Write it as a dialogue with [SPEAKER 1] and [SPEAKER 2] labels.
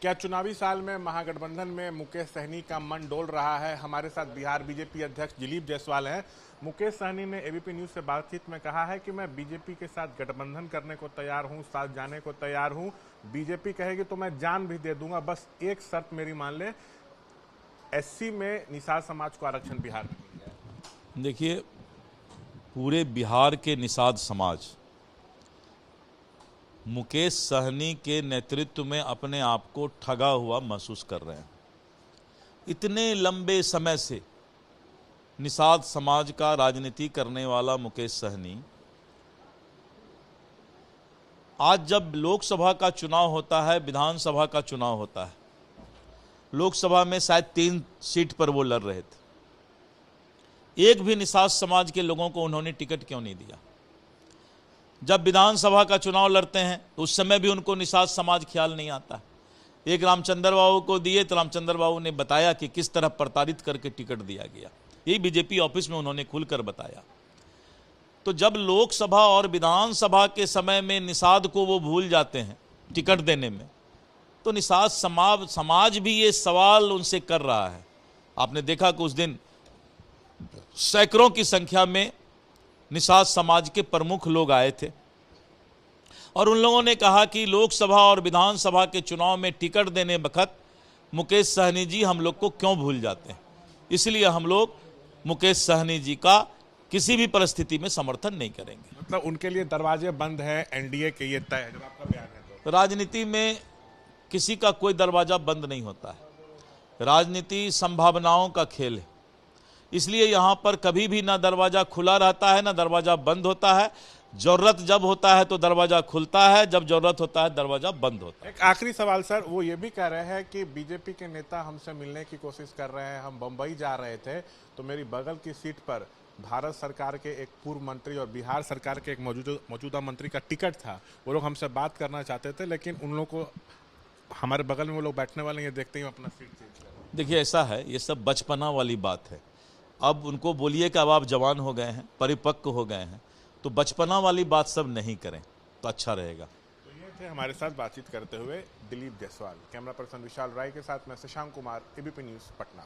[SPEAKER 1] क्या चुनावी साल में महागठबंधन में मुकेश सहनी का मन डोल रहा है? हमारे साथ बिहार बीजेपी अध्यक्ष दिलीप जायसवाल हैं। मुकेश सहनी ने एबीपी न्यूज से बातचीत में कहा है कि मैं बीजेपी के साथ गठबंधन करने को तैयार हूं, साथ जाने को तैयार हूं। बीजेपी कहेगी तो मैं जान भी दे दूंगा, बस एक शर्त मेरी मान ले, एससी में निषाद समाज को आरक्षण बिहार में मिल जाए।
[SPEAKER 2] देखिए, पूरे बिहार के निषाद समाज मुकेश सहनी के नेतृत्व में अपने आप को ठगा हुआ महसूस कर रहे हैं। इतने लंबे समय से निषाद समाज का राजनीति करने वाला मुकेश सहनी आज जब लोकसभा का चुनाव होता है, विधानसभा का चुनाव होता है, लोकसभा में शायद 3 सीट पर वो लड़ रहे थे, एक भी निषाद समाज के लोगों को उन्होंने टिकट क्यों नहीं दिया? जब विधानसभा का चुनाव लड़ते हैं तो उस समय भी उनको निषाद समाज ख्याल नहीं आता। एक रामचंद्र बाबू को दिए तो रामचंद्र बाबू ने बताया कि किस तरह प्रताड़ित करके टिकट दिया गया, यही बीजेपी ऑफिस में उन्होंने खुलकर बताया। तो जब लोकसभा और विधानसभा के समय में निषाद को वो भूल जाते हैं टिकट देने में, तो निषाद समाज भी ये सवाल उनसे कर रहा है। आपने देखा कि उस दिन सैकड़ों की संख्या में निषाद समाज के प्रमुख लोग आए थे और उन लोगों ने कहा कि लोकसभा और विधानसभा के चुनाव में टिकट देने वक्त मुकेश सहनी जी हम लोग को क्यों भूल जाते हैं, इसलिए हम लोग मुकेश सहनी जी का किसी भी परिस्थिति में समर्थन नहीं करेंगे।
[SPEAKER 1] मतलब उनके लिए दरवाजे बंद हैं, एनडीए के ये तय है जब आपका बयान है तो?
[SPEAKER 2] राजनीति में किसी का कोई दरवाजा बंद नहीं होता है, राजनीति संभावनाओं का खेल है, इसलिए यहाँ पर कभी भी ना दरवाजा खुला रहता है ना दरवाजा बंद होता है। जरूरत जब होता है तो दरवाजा खुलता है, जब जरूरत होता है दरवाजा बंद होता है।
[SPEAKER 1] एक आखिरी सवाल सर, वो ये भी कह रहे हैं कि बीजेपी के नेता हमसे मिलने की कोशिश कर रहे हैं, हम बंबई जा रहे थे तो मेरी बगल की सीट पर भारत सरकार के एक पूर्व मंत्री और बिहार सरकार के एक मौजूदा मंत्री का टिकट था, वो लोग हमसे बात करना चाहते थे, लेकिन उन लोग को हमारे बगल में वो लोग बैठने वाले हैं, देखते ही अपना सीट चेंज कर।
[SPEAKER 2] देखिए, ऐसा है, ये सब बचपना वाली बात है। अब उनको बोलिए कि अब आप जवान हो गए हैं, परिपक्व हो गए हैं, तो बचपना वाली बात सब नहीं करें तो अच्छा रहेगा।
[SPEAKER 1] तो ये थे हमारे साथ बातचीत करते हुए दिलीप जायसवाल। कैमरा पर्सन विशाल राय के साथ मैं शशांक कुमार, एबीपी न्यूज पटना।